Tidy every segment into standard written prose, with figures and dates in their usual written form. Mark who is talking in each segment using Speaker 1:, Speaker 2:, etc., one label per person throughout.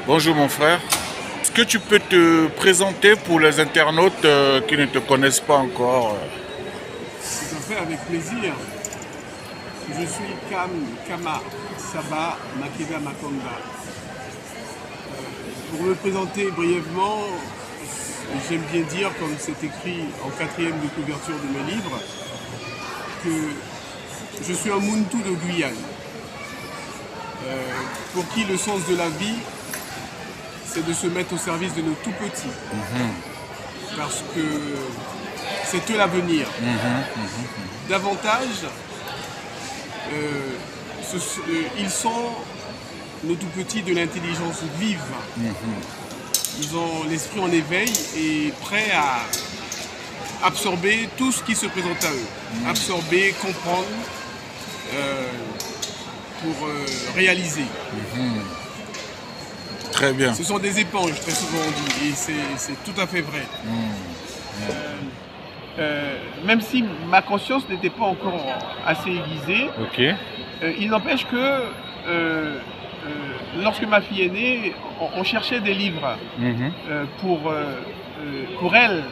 Speaker 1: Bonjour mon frère, est-ce que tu peux te présenter pour les internautes qui ne te connaissent pas encore?
Speaker 2: Tout à fait, avec plaisir. Je suis Kama Saba Makeba Makonga. Pour me présenter brièvement, j'aime bien dire, comme c'est écrit en 4e de couverture de mes livres, que je suis un Muntu de Guyane, pour qui le sens de la vie, c'est de se mettre au service de nos tout petits. Parce que c'est eux l'avenir. Davantage, ils sont nos tout petits de l'intelligence vive. Ils ont l'esprit en éveil et prêts à absorber tout ce qui se présente à eux. Absorber, comprendre, pour réaliser.
Speaker 1: Très bien.
Speaker 2: Ce sont des éponges, très souvent on dit, et c'est tout à fait vrai. Même si ma conscience n'était pas encore assez aiguisée, il n'empêche que lorsque ma fille est née, on cherchait des livres pour elle,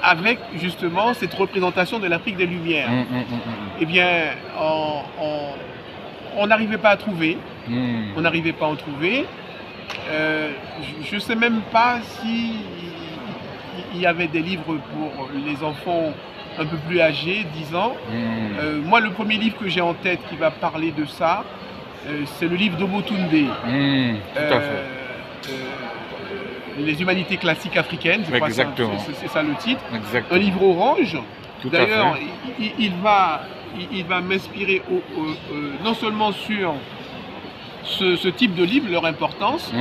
Speaker 2: avec justement cette représentation de l'Afrique des Lumières. Eh bien, on n'arrivait pas à trouver, on n'arrivait pas à en trouver. Je ne sais même pas si il y avait des livres pour les enfants un peu plus âgés, 10 ans. Moi, le premier livre que j'ai en tête qui va parler de ça, c'est le livre d'Omotunde.
Speaker 1: Tout à fait.
Speaker 2: Les humanités classiques africaines, je crois que c'est ça le titre.
Speaker 1: Exactement.
Speaker 2: Un livre orange. D'ailleurs, il va m'inspirer non seulement sur ce type de livre, leur importance,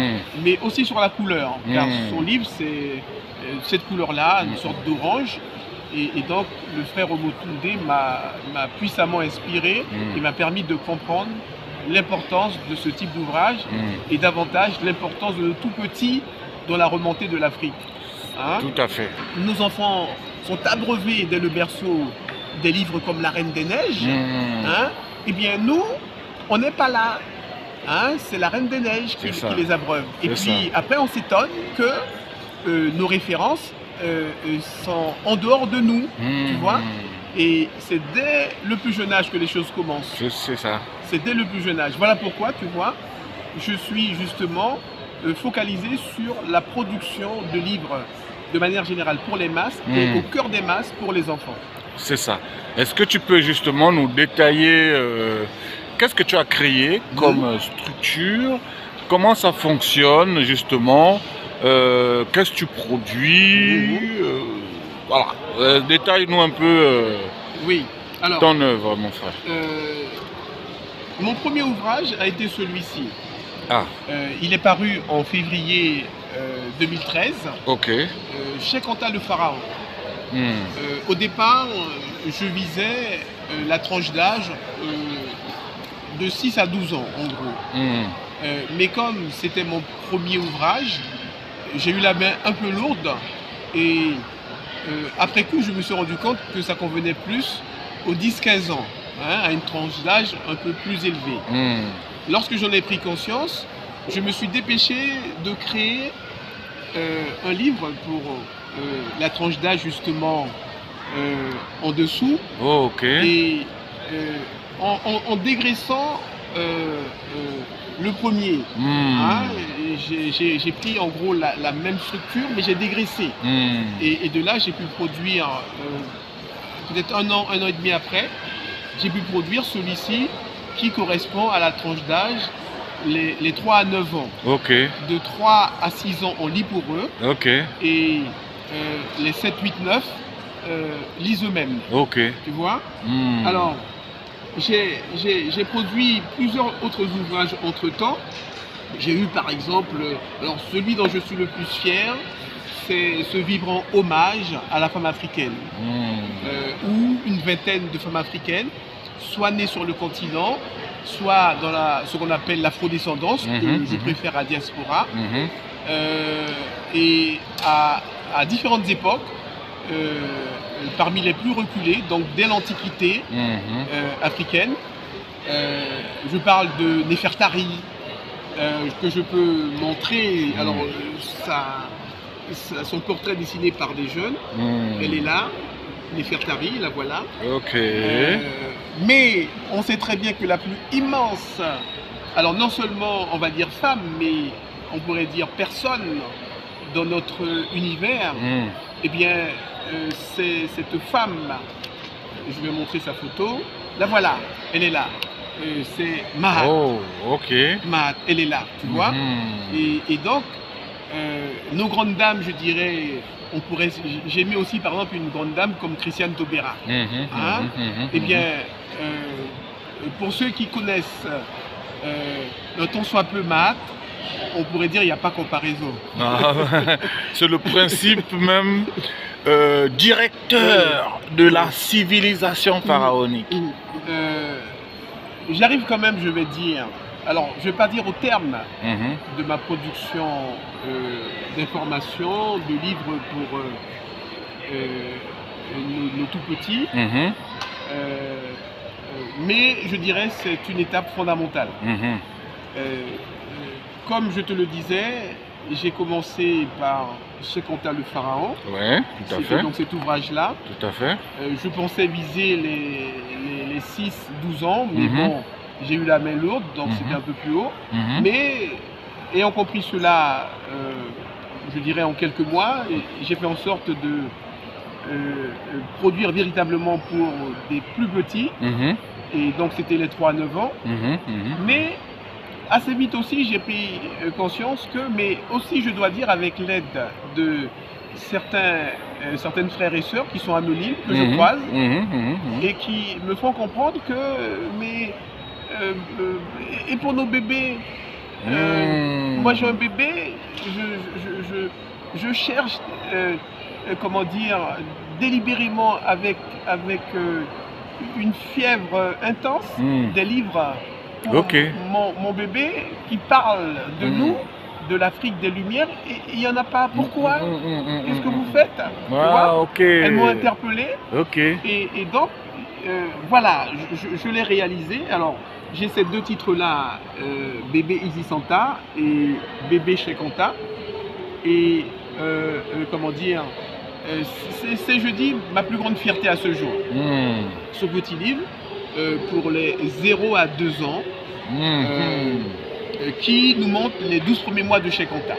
Speaker 2: mais aussi sur la couleur, car son livre, c'est cette couleur-là, une sorte d'orange, et donc le frère Omotunde m'a puissamment inspiré et m'a permis de comprendre l'importance de ce type d'ouvrage et davantage l'importance de nos tout petits dans la remontée de l'Afrique.
Speaker 1: Tout à fait.
Speaker 2: Nos enfants sont abreuvés dès le berceau des livres comme La Reine des Neiges. Eh bien nous, on n'est pas là. C'est la Reine des Neiges qui les abreuve. Et puis après on s'étonne que nos références sont en dehors de nous, tu vois. Et c'est dès le plus jeune âge que les choses commencent.
Speaker 1: C'est ça.
Speaker 2: C'est dès le plus jeune âge. Voilà pourquoi, tu vois, je suis justement focalisé sur la production de livres de manière générale pour les masses et au cœur des masses pour les enfants.
Speaker 1: C'est ça. Est-ce que tu peux justement nous détailler qu'est-ce que tu as créé comme structure? Comment ça fonctionne justement? Qu'est-ce que tu produis? Voilà. Détaille-nous un peu ton œuvre, mon frère.
Speaker 2: Mon premier ouvrage a été celui-ci. Il est paru en février 2013. Chez Quentin le Pharaon. Au départ, je visais la tranche d'âge de 6 à 12 ans, en gros. Mais comme c'était mon premier ouvrage, j'ai eu la main un peu lourde et après coup, je me suis rendu compte que ça convenait plus aux 10-15 ans, à une tranche d'âge un peu plus élevée. Lorsque j'en ai pris conscience, je me suis dépêché de créer un livre pour la tranche d'âge justement en dessous. Et en dégraissant le premier, j'ai pris en gros la même structure, mais j'ai dégraissé. Et de là, j'ai pu produire, peut-être un an et demi après, j'ai pu produire celui-ci qui correspond à la tranche d'âge, les 3 à 9 ans. De 3 à 6 ans, on lit pour eux. Et les 7, 8, 9, lisent eux-mêmes.
Speaker 1: Ok.
Speaker 2: Tu vois. Alors, j'ai produit plusieurs autres ouvrages entre-temps. J'ai eu par exemple, alors celui dont je suis le plus fier, c'est ce vibrant hommage à la femme africaine, où une vingtaine de femmes africaines, soit nées sur le continent, soit dans ce qu'on appelle l'afrodescendance, que je préfère à diaspora, et à différentes époques, parmi les plus reculées, donc dès l'Antiquité africaine. Je parle de Néfertari, que je peux montrer. Alors, son portrait dessiné par des jeunes, elle est là, Néfertari, la voilà.
Speaker 1: Ok.
Speaker 2: Mais on sait très bien que la plus immense, alors non seulement on va dire femme, mais on pourrait dire personne dans notre univers, eh bien c'est cette femme, je vais montrer sa photo, la voilà, elle est là. C'est Mahat.
Speaker 1: Oh, ok.
Speaker 2: Mahat, elle est là, tu vois. Et donc, nos grandes dames, je dirais, j'ai mis aussi par exemple une grande dame comme Christiane Taubira. Eh bien, pour ceux qui connaissent tant soit peu Mahat, on pourrait dire qu'il n'y a pas comparaison.
Speaker 1: C'est le principe même directeur de la civilisation pharaonique.
Speaker 2: J'arrive quand même, je vais dire, alors je ne vais pas dire au terme de ma production d'informations, de livres pour nos tout petits, mais je dirais c'est une étape fondamentale. Comme je te le disais, j'ai commencé par Cheikh Anta le Pharaon.
Speaker 1: Oui, tout à fait.
Speaker 2: Donc cet ouvrage-là.
Speaker 1: Tout à fait.
Speaker 2: Je pensais viser les 6-12 ans, mais bon, j'ai eu la main lourde, donc c'était un peu plus haut. Mais ayant compris cela, je dirais en quelques mois, j'ai fait en sorte de produire véritablement pour des plus petits. Et donc c'était les 3 à 9 ans. Mais assez vite aussi, j'ai pris conscience que, mais aussi je dois dire avec l'aide de certaines frères et sœurs qui sont anonymes, que je croise, et qui me font comprendre que, et pour nos bébés, moi j'ai un bébé, je cherche, comment dire, délibérément avec une fièvre intense, des livres pour mon bébé qui parle de nous, de l'Afrique des Lumières, et il n'y en a pas. Pourquoi? Qu'est-ce que vous faites? Elles m'ont interpellé. Et donc, voilà, je l'ai réalisé. Alors, j'ai ces 2 titres-là, Bébé Isis Anta et Bébé Cheikh Anta. Et, comment dire, c'est, je dis, ma plus grande fierté à ce jour. Ce petit livre, pour les 0 à 2 ans, qui nous montre les 12 premiers mois de Cheikh Anta.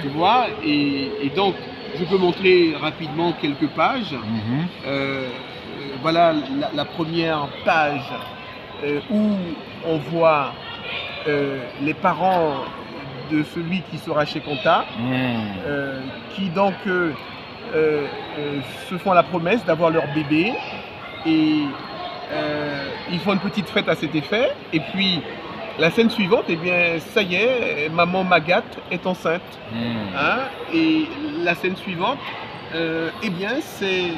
Speaker 2: Tu vois, et donc je peux montrer rapidement quelques pages. Voilà la première page où on voit les parents de celui qui sera Cheikh Anta, qui donc se font la promesse d'avoir leur bébé, et ils font une petite fête à cet effet. Et puis la scène suivante, eh bien ça y est, maman Magat est enceinte. Et la scène suivante, eh bien c'est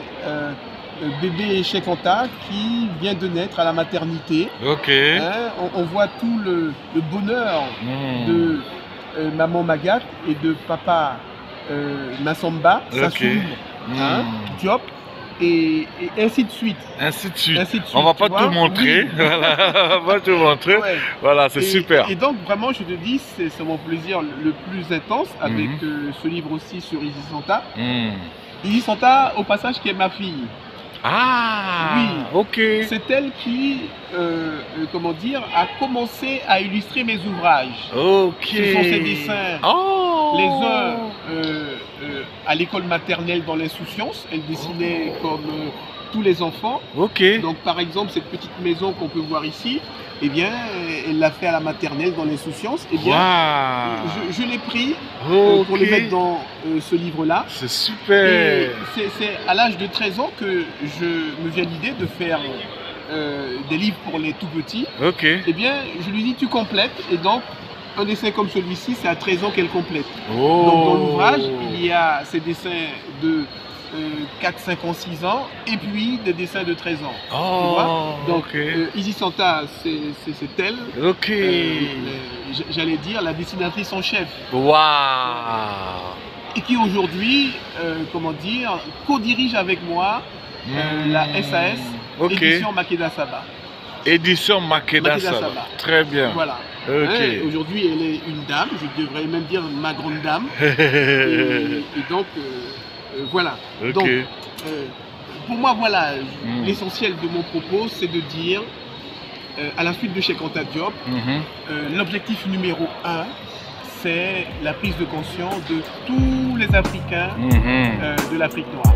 Speaker 2: bébé Cheikh Anta qui vient de naître à la maternité. On voit tout le bonheur de maman Magat et de papa Massamba, Sassoum, Diop. Et ainsi de suite.
Speaker 1: On va pas tout montrer. Voilà, on va tout montrer. Voilà, c'est super.
Speaker 2: Et donc vraiment, je te dis, c'est mon plaisir le plus intense avec ce livre aussi sur Isis Anta. Isis Anta, au passage, qui est ma fille. Oui. C'est elle qui, comment dire, a commencé à illustrer mes ouvrages. Ce sont ses dessins. Les uns à l'école maternelle dans l'insouciance. Elle dessinait comme tous les enfants. Donc par exemple, cette petite maison qu'on peut voir ici, eh bien, elle l'a fait à la maternelle dans l'insouciance. Eh bien, je l'ai pris pour le mettre dans ce livre-là.
Speaker 1: C'est super.
Speaker 2: C'est à l'âge de 13 ans que je me viens l'idée de faire des livres pour les tout petits. Eh bien, je lui dis, tu complètes. Et donc, un dessin comme celui-ci, c'est à 13 ans qu'elle complète. Donc, dans l'ouvrage, il y a ces dessins de 4, 5 ans, 6 ans, et puis des dessins de 13 ans. Tu vois? Donc, Isis Santa, c'est elle. J'allais dire la dessinatrice en chef. Et qui aujourd'hui, comment dire, co-dirige avec moi la SAS, édition Makeda Saba.
Speaker 1: Édition Makeda Saba. Très bien.
Speaker 2: Voilà. Aujourd'hui, elle est une dame, je devrais même dire ma grande dame. et donc, voilà. Donc, pour moi, voilà, l'essentiel de mon propos, c'est de dire, à la suite de Cheikh Anta Diop, l'objectif numéro 1, c'est la prise de conscience de tous les Africains de l'Afrique noire.